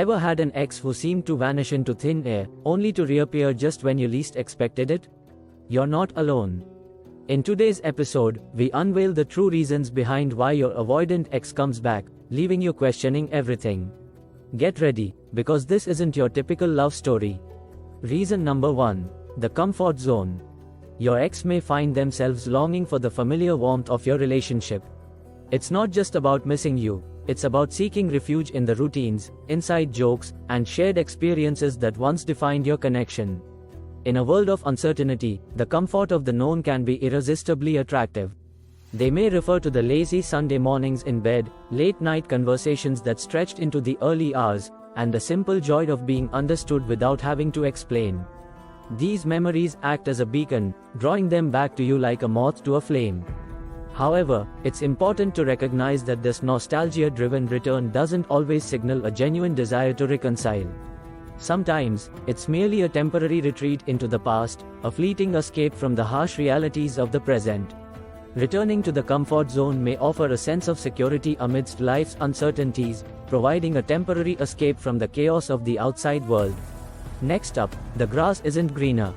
Ever had an ex who seemed to vanish into thin air, only to reappear just when you least expected it? You're not alone. In today's episode, we unveil the true reasons behind why your avoidant ex comes back, leaving you questioning everything. Get ready, because this isn't your typical love story. Reason number 1. The comfort zone. Your ex may find themselves longing for the familiar warmth of your relationship. It's not just about missing you. It's about seeking refuge in the routines, inside jokes, and shared experiences that once defined your connection. In a world of uncertainty, the comfort of the known can be irresistibly attractive. They may refer to the lazy Sunday mornings in bed, late-night conversations that stretched into the early hours, and the simple joy of being understood without having to explain. These memories act as a beacon, drawing them back to you like a moth to a flame. However, it's important to recognize that this nostalgia-driven return doesn't always signal a genuine desire to reconcile. Sometimes, it's merely a temporary retreat into the past, a fleeting escape from the harsh realities of the present. Returning to the comfort zone may offer a sense of security amidst life's uncertainties, providing a temporary escape from the chaos of the outside world. Next up, the grass isn't greener.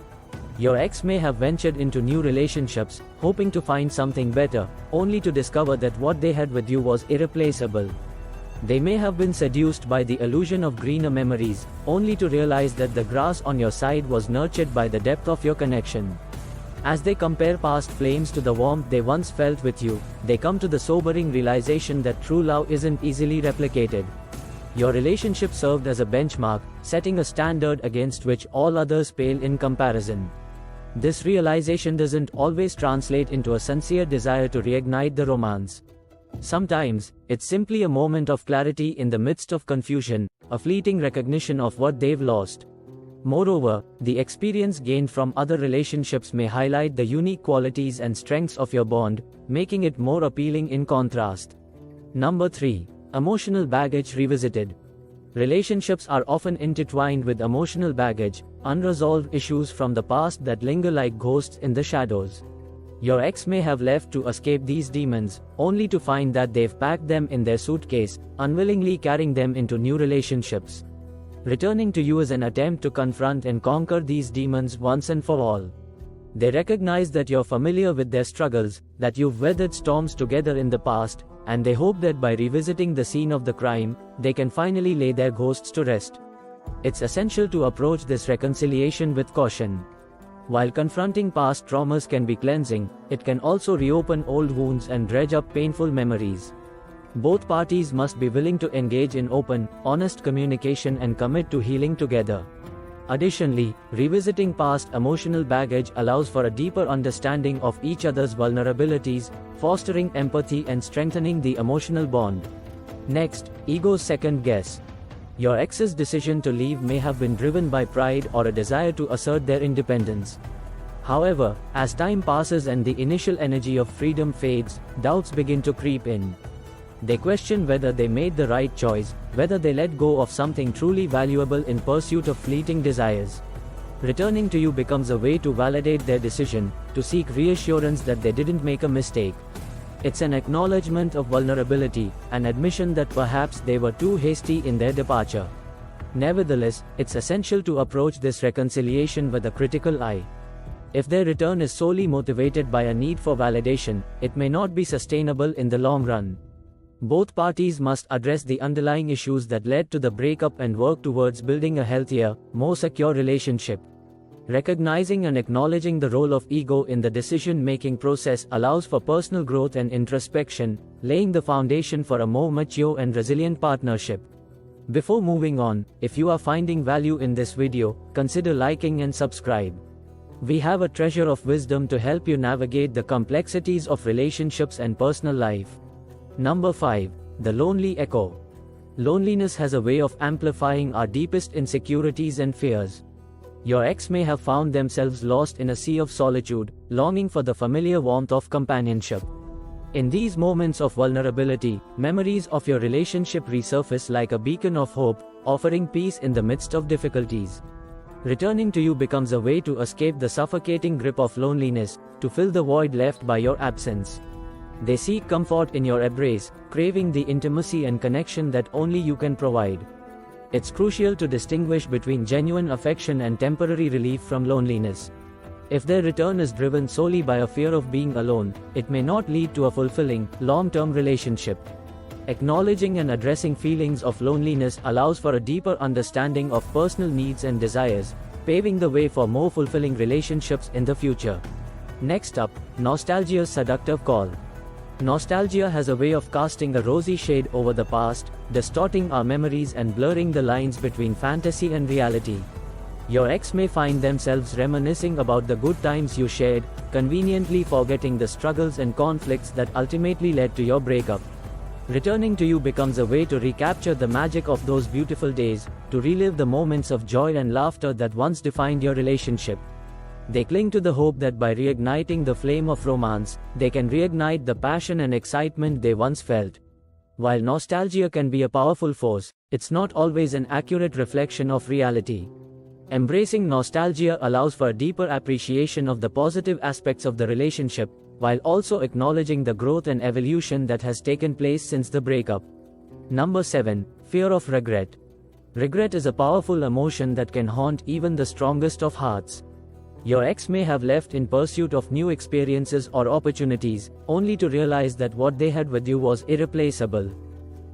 Your ex may have ventured into new relationships, hoping to find something better, only to discover that what they had with you was irreplaceable. They may have been seduced by the illusion of greener memories, only to realize that the grass on your side was nurtured by the depth of your connection. As they compare past flames to the warmth they once felt with you, they come to the sobering realization that true love isn't easily replicated. Your relationship served as a benchmark, setting a standard against which all others pale in comparison. This realization doesn't always translate into a sincere desire to reignite the romance. Sometimes, it's simply a moment of clarity in the midst of confusion, a fleeting recognition of what they've lost. Moreover, the experience gained from other relationships may highlight the unique qualities and strengths of your bond, making it more appealing in contrast. Number 3. Emotional baggage revisited. Relationships are often intertwined with emotional baggage, unresolved issues from the past that linger like ghosts in the shadows. Your ex may have left to escape these demons, only to find that they've packed them in their suitcase, unwillingly carrying them into new relationships. Returning to you is an attempt to confront and conquer these demons once and for all. They recognize that you're familiar with their struggles, that you've weathered storms together in the past, and they hope that by revisiting the scene of the crime, they can finally lay their ghosts to rest. It's essential to approach this reconciliation with caution. While confronting past traumas can be cleansing, it can also reopen old wounds and dredge up painful memories. Both parties must be willing to engage in open, honest communication and commit to healing together. Additionally, revisiting past emotional baggage allows for a deeper understanding of each other's vulnerabilities, fostering empathy and strengthening the emotional bond. Next, ego's second guess. Your ex's decision to leave may have been driven by pride or a desire to assert their independence. However, as time passes and the initial energy of freedom fades, doubts begin to creep in. They question whether they made the right choice, whether they let go of something truly valuable in pursuit of fleeting desires. Returning to you becomes a way to validate their decision, to seek reassurance that they didn't make a mistake. It's an acknowledgement of vulnerability, an admission that perhaps they were too hasty in their departure. Nevertheless, it's essential to approach this reconciliation with a critical eye. If their return is solely motivated by a need for validation, it may not be sustainable in the long run. Both parties must address the underlying issues that led to the breakup and work towards building a healthier, more secure relationship. Recognizing and acknowledging the role of ego in the decision-making process allows for personal growth and introspection, laying the foundation for a more mature and resilient partnership. Before moving on, if you are finding value in this video, consider liking and subscribe. We have a treasure of wisdom to help you navigate the complexities of relationships and personal life. Number 5. The lonely echo. Loneliness has a way of amplifying our deepest insecurities and fears. Your ex may have found themselves lost in a sea of solitude, longing for the familiar warmth of companionship. In these moments of vulnerability, memories of your relationship resurface like a beacon of hope, offering peace in the midst of difficulties. Returning to you becomes a way to escape the suffocating grip of loneliness, to fill the void left by your absence. They seek comfort in your embrace, craving the intimacy and connection that only you can provide. It's crucial to distinguish between genuine affection and temporary relief from loneliness. If their return is driven solely by a fear of being alone, it may not lead to a fulfilling, long-term relationship. Acknowledging and addressing feelings of loneliness allows for a deeper understanding of personal needs and desires, paving the way for more fulfilling relationships in the future. Next up, nostalgia's seductive call. Nostalgia has a way of casting a rosy shade over the past, distorting our memories and blurring the lines between fantasy and reality. Your ex may find themselves reminiscing about the good times you shared, conveniently forgetting the struggles and conflicts that ultimately led to your breakup. Returning to you becomes a way to recapture the magic of those beautiful days, to relive the moments of joy and laughter that once defined your relationship. They cling to the hope that by reigniting the flame of romance, they can reignite the passion and excitement they once felt. While nostalgia can be a powerful force, it's not always an accurate reflection of reality. Embracing nostalgia allows for a deeper appreciation of the positive aspects of the relationship, while also acknowledging the growth and evolution that has taken place since the breakup. Number 7. Fear of regret. Regret is a powerful emotion that can haunt even the strongest of hearts. Your ex may have left in pursuit of new experiences or opportunities, only to realize that what they had with you was irreplaceable.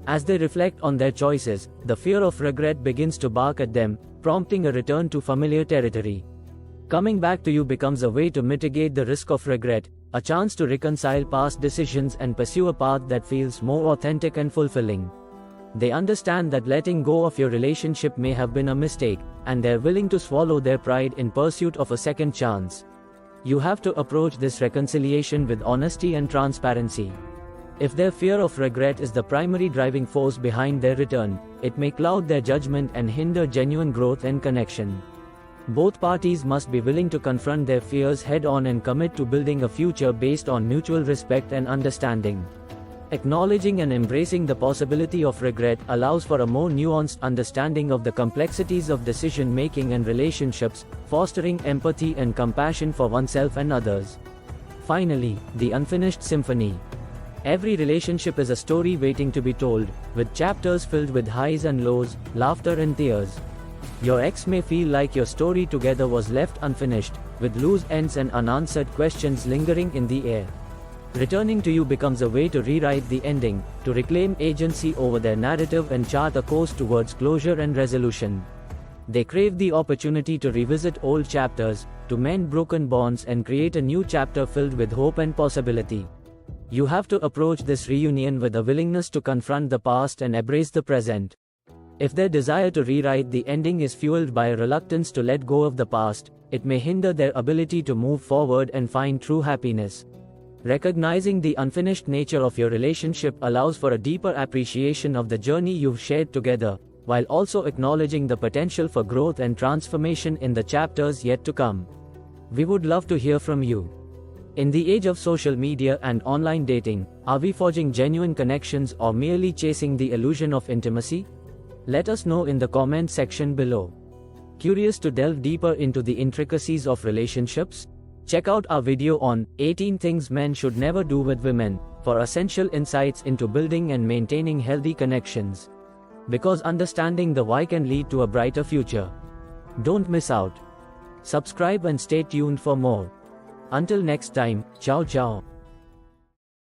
As they reflect on their choices, the fear of regret begins to bark at them, prompting a return to familiar territory. Coming back to you becomes a way to mitigate the risk of regret, a chance to reconcile past decisions and pursue a path that feels more authentic and fulfilling. They understand that letting go of your relationship may have been a mistake, and they're willing to swallow their pride in pursuit of a second chance. You have to approach this reconciliation with honesty and transparency. If their fear of regret is the primary driving force behind their return, it may cloud their judgment and hinder genuine growth and connection. Both parties must be willing to confront their fears head-on and commit to building a future based on mutual respect and understanding. Acknowledging and embracing the possibility of regret allows for a more nuanced understanding of the complexities of decision-making and relationships, fostering empathy and compassion for oneself and others. Finally, the unfinished symphony. Every relationship is a story waiting to be told, with chapters filled with highs and lows, laughter and tears. Your ex may feel like your story together was left unfinished, with loose ends and unanswered questions lingering in the air. Returning to you becomes a way to rewrite the ending, to reclaim agency over their narrative and chart a course towards closure and resolution. They crave the opportunity to revisit old chapters, to mend broken bonds and create a new chapter filled with hope and possibility. You have to approach this reunion with a willingness to confront the past and embrace the present. If their desire to rewrite the ending is fueled by a reluctance to let go of the past, it may hinder their ability to move forward and find true happiness. Recognizing the unfinished nature of your relationship allows for a deeper appreciation of the journey you've shared together, while also acknowledging the potential for growth and transformation in the chapters yet to come. We would love to hear from you. In the age of social media and online dating, are we forging genuine connections or merely chasing the illusion of intimacy? Let us know in the comment section below. Curious to delve deeper into the intricacies of relationships? Check out our video on 18 Things Men Should Never Do with Women for essential insights into building and maintaining healthy connections. Because understanding the why can lead to a brighter future. Don't miss out. Subscribe and stay tuned for more. Until next time, ciao ciao.